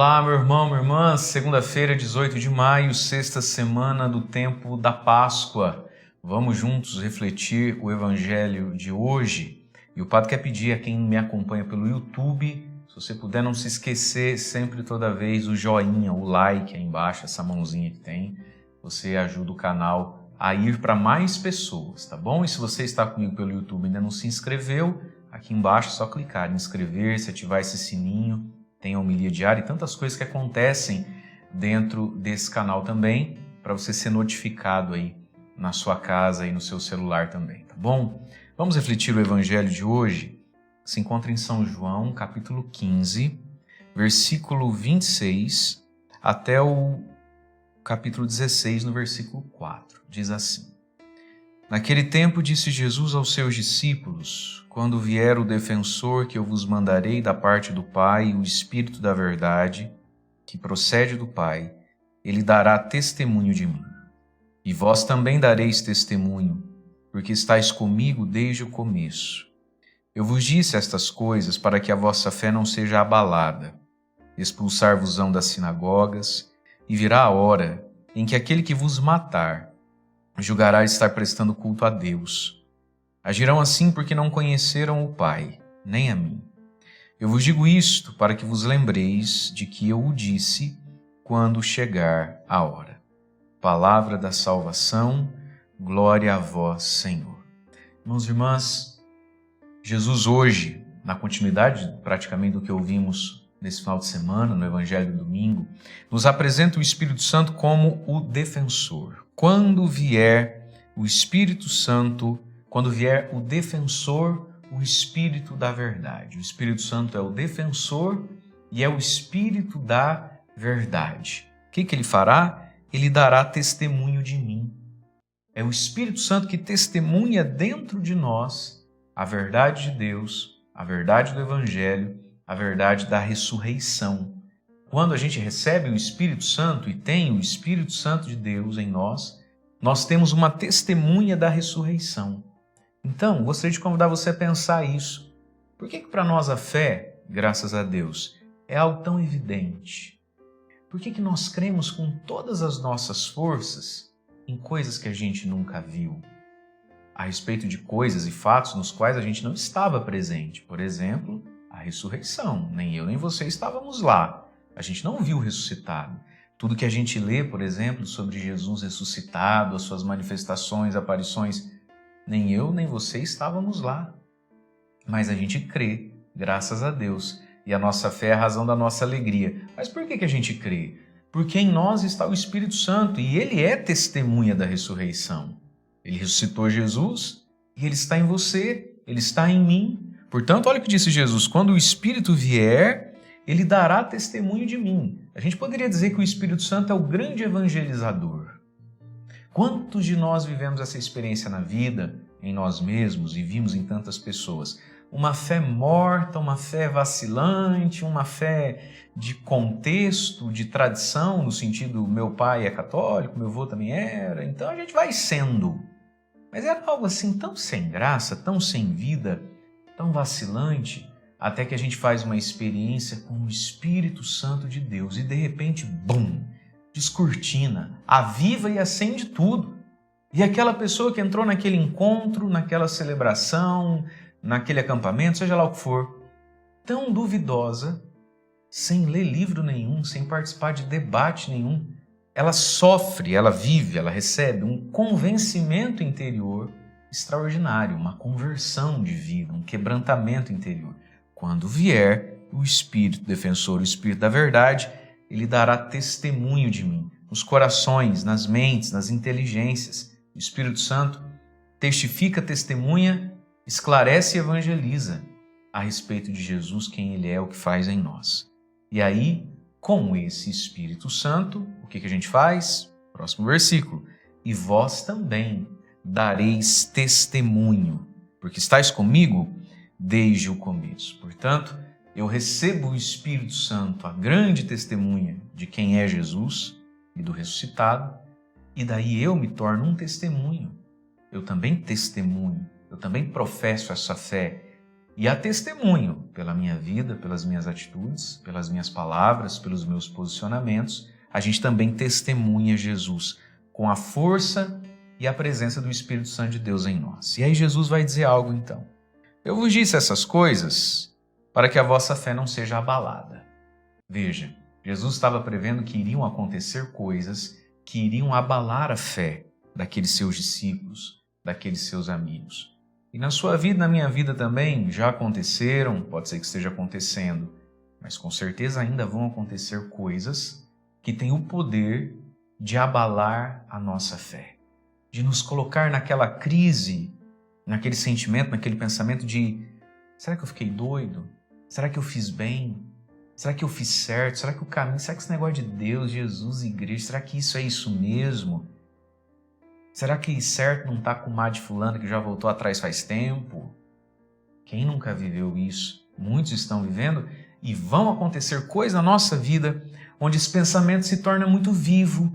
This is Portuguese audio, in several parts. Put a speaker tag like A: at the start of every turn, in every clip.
A: Olá, meu irmão, minha irmã. Segunda-feira, 18 de maio, sexta semana do tempo da Páscoa. Vamos juntos refletir o Evangelho de hoje. E o Padre quer pedir a quem me acompanha pelo YouTube, se você puder não se esquecer sempre, toda vez, o joinha, o like aí embaixo, essa mãozinha que tem. Você ajuda o canal a ir para mais pessoas, tá bom? E se você está comigo pelo YouTube e ainda não se inscreveu, aqui embaixo é só clicar em inscrever-se, ativar esse sininho. Tem a homilia diária e tantas coisas que acontecem dentro desse canal também, para você ser notificado aí na sua casa e no seu celular também, tá bom? Vamos refletir o Evangelho de hoje. Se encontra em São João, capítulo 15, versículo 26, até o capítulo 16, no versículo 4. Diz assim: Naquele tempo disse Jesus aos seus discípulos: Quando vier o defensor que eu vos mandarei da parte do Pai, o Espírito da verdade, que procede do Pai, ele dará testemunho de mim. E vós também dareis testemunho, porque estáis comigo desde o começo. Eu vos disse estas coisas para que a vossa fé não seja abalada. Expulsar-vos-ão das sinagogas, e virá a hora em que aquele que vos matar julgará estar prestando culto a Deus. Agirão assim porque não conheceram o Pai, nem a mim. Eu vos digo isto para que vos lembreis de que eu o disse quando chegar a hora. Palavra da salvação, glória a vós, Senhor. Irmãos e irmãs, Jesus hoje, na continuidade praticamente do que ouvimos nesse final de semana, no Evangelho do domingo, nos apresenta o Espírito Santo como o defensor. Quando vier o Espírito Santo, quando vier o defensor, o Espírito da verdade. O Espírito Santo é o defensor e é o Espírito da verdade. O que ele fará? Ele dará testemunho de mim. É o Espírito Santo que testemunha dentro de nós a verdade de Deus, a verdade do Evangelho, a verdade da ressurreição. Quando a gente recebe o Espírito Santo e tem o Espírito Santo de Deus em nós, nós temos uma testemunha da ressurreição. Então, gostaria de convidar você a pensar isso. Por que para nós a fé, graças a Deus, é algo tão evidente? Por que nós cremos com todas as nossas forças em coisas que a gente nunca viu? A respeito de coisas e fatos nos quais a gente não estava presente. Por exemplo, a ressurreição. Nem eu nem você estávamos lá. A gente não viu o ressuscitado. Tudo que a gente lê, por exemplo, sobre Jesus ressuscitado, as suas manifestações, aparições, nem eu nem você estávamos lá. Mas a gente crê, graças a Deus. E a nossa fé é a razão da nossa alegria. Mas por que a gente crê? Porque em nós está o Espírito Santo e ele é testemunha da ressurreição. Ele ressuscitou Jesus e ele está em você, ele está em mim. Portanto, olha o que disse Jesus: quando o Espírito vier, ele dará testemunho de mim. A gente poderia dizer que o Espírito Santo é o grande evangelizador. Quantos de nós vivemos essa experiência na vida, em nós mesmos e vimos em tantas pessoas? Uma fé morta, uma fé vacilante, uma fé de contexto, de tradição, no sentido meu pai é católico, meu avô também era, então a gente vai sendo. Mas era algo assim tão sem graça, tão sem vida, tão vacilante, até que a gente faz uma experiência com o Espírito Santo de Deus e de repente, bum, descortina, aviva e acende tudo. E aquela pessoa que entrou naquele encontro, naquela celebração, naquele acampamento, seja lá o que for, tão duvidosa, sem ler livro nenhum, sem participar de debate nenhum, ela sofre, ela vive, ela recebe um convencimento interior extraordinário, uma conversão de vida, um quebrantamento interior. Quando vier o Espírito defensor, o Espírito da verdade, ele dará testemunho de mim, nos corações, nas mentes, nas inteligências. O Espírito Santo testifica, testemunha, esclarece e evangeliza a respeito de Jesus, quem ele é, o que faz em nós. E aí, com esse Espírito Santo, o que a gente faz? Próximo versículo. E vós também dareis testemunho, porque estáis comigo desde o começo. Portanto, eu recebo o Espírito Santo, a grande testemunha de quem é Jesus e do ressuscitado, e daí eu me torno um testemunho. Eu também testemunho, eu também professo essa fé E há testemunho pela minha vida, pelas minhas atitudes, pelas minhas palavras, pelos meus posicionamentos. A gente também testemunha Jesus com a força e a presença do Espírito Santo de Deus em nós. E aí Jesus vai dizer algo então. Eu vos disse essas coisas para que a vossa fé não seja abalada. Veja, Jesus estava prevendo que iriam acontecer coisas que iriam abalar a fé daqueles seus discípulos, daqueles seus amigos. E na sua vida, na minha vida também, já aconteceram, pode ser que esteja acontecendo, mas com certeza ainda vão acontecer coisas que têm o poder de abalar a nossa fé, de nos colocar naquela crise, naquele sentimento, naquele pensamento de: será que eu fiquei doido? Será que eu fiz bem? Será que eu fiz certo? Será que o caminho, será que esse negócio de Deus, Jesus, igreja, será que isso é isso mesmo? Será que certo não está com o mar de fulano que já voltou atrás faz tempo? Quem nunca viveu isso? Muitos estão vivendo e vão acontecer coisas na nossa vida onde esse pensamento se torna muito vivo.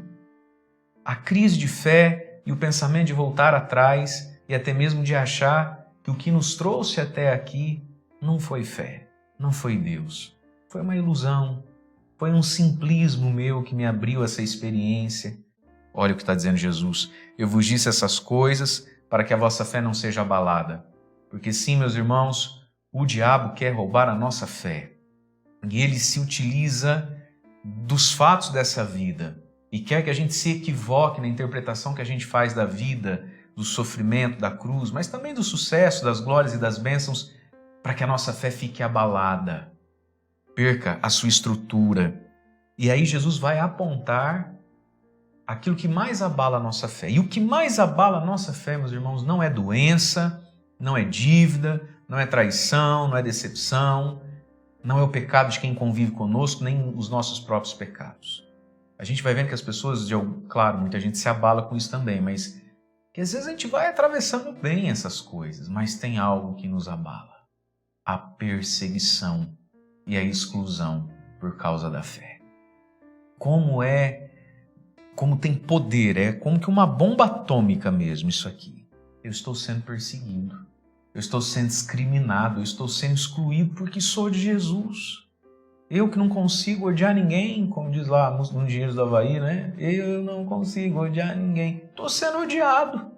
A: A crise de fé e o pensamento de voltar atrás e até mesmo de achar que o que nos trouxe até aqui não foi fé, não foi Deus. Foi uma ilusão, foi um simplismo meu que me abriu essa experiência. Olha o que está dizendo Jesus. Eu vos disse essas coisas para que a vossa fé não seja abalada. Porque sim, meus irmãos, o diabo quer roubar a nossa fé. E ele se utiliza dos fatos dessa vida e quer que a gente se equivoque na interpretação que a gente faz da vida, do sofrimento, da cruz, mas também do sucesso, das glórias e das bênçãos, para que a nossa fé fique abalada, perca a sua estrutura. E aí Jesus vai apontar aquilo que mais abala a nossa fé. E o que mais abala a nossa fé, meus irmãos, não é doença, não é dívida, não é traição, não é decepção, não é o pecado de quem convive conosco, nem os nossos próprios pecados. A gente vai vendo que as pessoas, claro, muita gente se abala com isso também, mas que às vezes a gente vai atravessando bem essas coisas, mas tem algo que nos abala: a perseguição e a exclusão por causa da fé. Como tem poder, é como que uma bomba atômica mesmo isso aqui. Eu estou sendo perseguido, eu estou sendo discriminado, eu estou sendo excluído porque sou de Jesus. Eu que não consigo odiar ninguém, como diz lá a música do Engenheiros do Havaí, né? Eu não consigo odiar ninguém. Estou sendo odiado,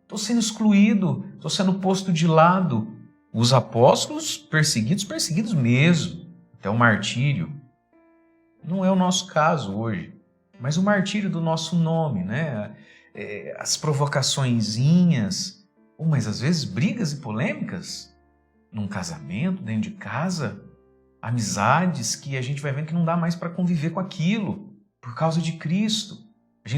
A: estou sendo excluído, estou sendo posto de lado. Os apóstolos perseguidos mesmo, até o martírio. Não é o nosso caso hoje, mas o martírio do nosso nome, né? As provocaçõezinhas, mas às vezes brigas e polêmicas num casamento, dentro de casa, amizades que a gente vai vendo que não dá mais para conviver com aquilo por causa de Cristo. A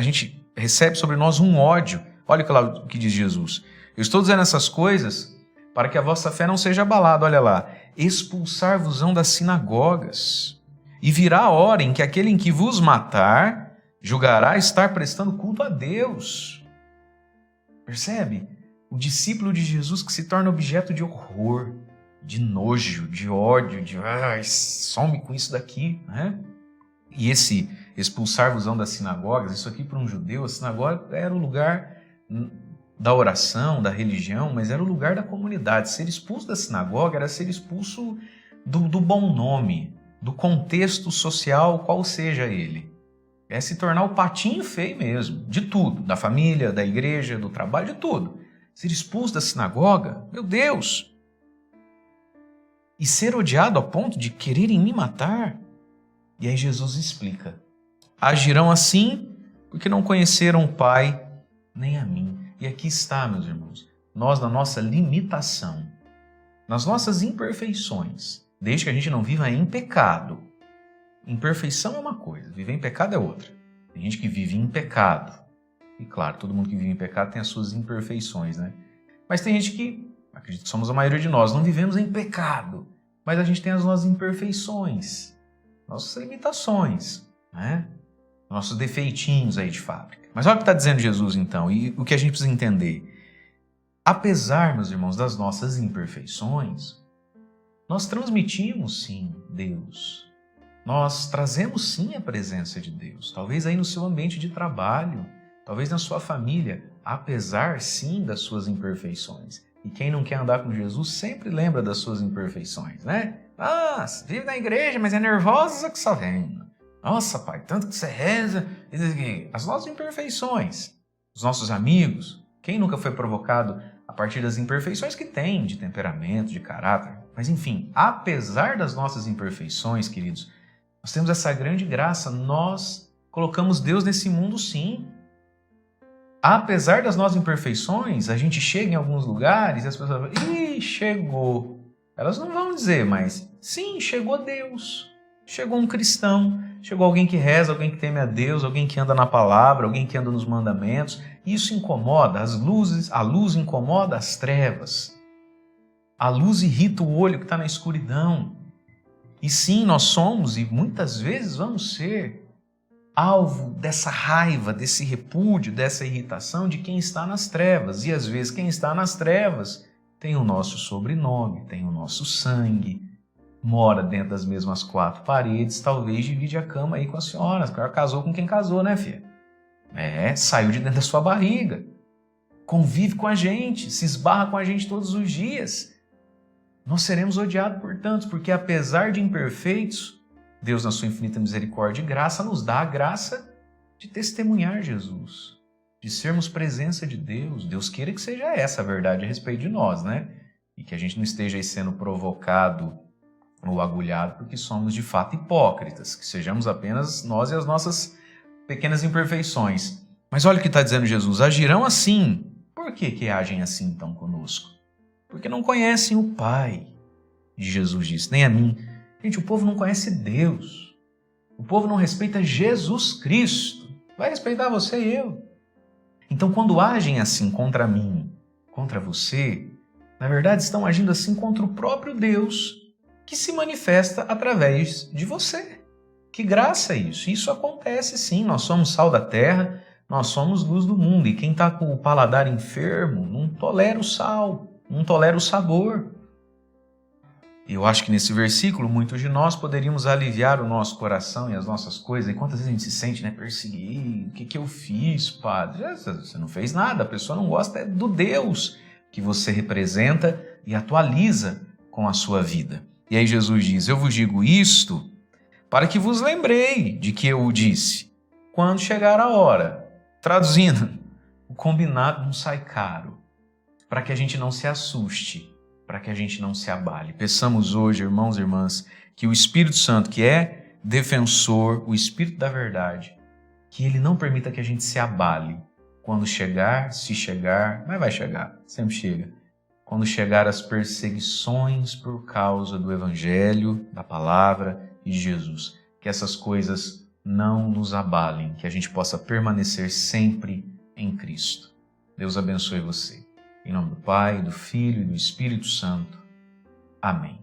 A: gente recebe sobre nós um ódio. Olha o que diz Jesus. Eu estou dizendo essas coisas para que a vossa fé não seja abalada. Olha lá. Expulsar-vos-ão das sinagogas. E virá a hora em que aquele em que vos matar julgará estar prestando culto a Deus. Percebe? O discípulo de Jesus que se torna objeto de horror, de nojo, de ódio, de some com isso daqui, né? E esse expulsar-vos-ão das sinagogas, isso aqui para um judeu, a sinagoga era o lugar da oração, da religião, mas era o lugar da comunidade. Ser expulso da sinagoga era ser expulso do bom nome, do contexto social, qual seja ele. É se tornar o patinho feio mesmo, de tudo, da família, da igreja, do trabalho, de tudo. Ser expulso da sinagoga, meu Deus! E ser odiado a ponto de quererem me matar? E aí Jesus explica. Agirão assim porque não conheceram o Pai nem a mim. E aqui está, meus irmãos, nós na nossa limitação, nas nossas imperfeições, desde que a gente não viva em pecado. Imperfeição é uma coisa, viver em pecado é outra. Tem gente que vive em pecado. E claro, todo mundo que vive em pecado tem as suas imperfeições, né? Mas tem gente que, acredito que somos a maioria de nós, não vivemos em pecado, mas a gente tem as nossas imperfeições, nossas limitações, né? Nossos defeitinhos aí de fábrica. Mas olha o que está dizendo Jesus então, e o que a gente precisa entender. Apesar, meus irmãos, das nossas imperfeições, nós transmitimos sim Deus. Nós trazemos sim a presença de Deus. Talvez aí no seu ambiente de trabalho, talvez na sua família, apesar sim das suas imperfeições. E quem não quer andar com Jesus sempre lembra das suas imperfeições, né? Ah, vive na igreja, mas é nervosa que só vem. Nossa, pai, tanto que você reza. As nossas imperfeições, os nossos amigos. Quem nunca foi provocado a partir das imperfeições que tem, de temperamento, de caráter? Mas enfim, apesar das nossas imperfeições, queridos, nós temos essa grande graça. Nós colocamos Deus nesse mundo, sim. Apesar das nossas imperfeições, a gente chega em alguns lugares e as pessoas falam, ih, chegou. Elas não vão dizer, mas sim, chegou Deus. Chegou um cristão, chegou alguém que reza, alguém que teme a Deus, alguém que anda na palavra, alguém que anda nos mandamentos. Isso incomoda a luz incomoda as trevas. A luz irrita o olho que está na escuridão. E sim, nós somos e muitas vezes vamos ser alvo dessa raiva, desse repúdio, dessa irritação de quem está nas trevas. E às vezes quem está nas trevas tem o nosso sobrenome, tem o nosso sangue, mora dentro das mesmas quatro paredes, talvez divide a cama aí com a senhora. A senhora casou com quem casou, né, filha? Saiu de dentro da sua barriga. Convive com a gente, se esbarra com a gente todos os dias. Nós seremos odiados por tantos, porque apesar de imperfeitos, Deus, na sua infinita misericórdia e graça, nos dá a graça de testemunhar Jesus, de sermos presença de Deus. Deus queira que seja essa a verdade a respeito de nós, né? E que a gente não esteja aí sendo provocado ou agulhado porque somos de fato hipócritas, que sejamos apenas nós e as nossas pequenas imperfeições. Mas olha o que está dizendo Jesus, agirão assim. Por que agem assim então conosco? Porque não conhecem o Pai. E Jesus disse, nem a mim. Gente, o povo não conhece Deus. O povo não respeita Jesus Cristo. Vai respeitar você e eu. Então, quando agem assim contra mim, contra você, na verdade estão agindo assim contra o próprio Deus, que se manifesta através de você. Que graça é isso? Isso acontece sim. Nós somos sal da terra, nós somos luz do mundo. E quem está com o paladar enfermo não tolera o sal, não tolera o sabor. Eu acho que nesse versículo, muitos de nós poderíamos aliviar o nosso coração e as nossas coisas. E quantas vezes a gente se sente, perseguido? O que eu fiz, padre? Você não fez nada, a pessoa não gosta do Deus que você representa e atualiza com a sua vida. E aí Jesus diz, eu vos digo isto para que vos lembrei de que eu o disse, quando chegar a hora. Traduzindo, o combinado não sai caro, para que a gente não se assuste, para que a gente não se abale. Peçamos hoje, irmãos e irmãs, que o Espírito Santo, que é defensor, o Espírito da verdade, que ele não permita que a gente se abale quando chegar, se chegar, mas vai chegar, sempre chega. Quando chegar as perseguições por causa do Evangelho, da Palavra e de Jesus. Que essas coisas não nos abalem, que a gente possa permanecer sempre em Cristo. Deus abençoe você. Em nome do Pai, do Filho e do Espírito Santo. Amém.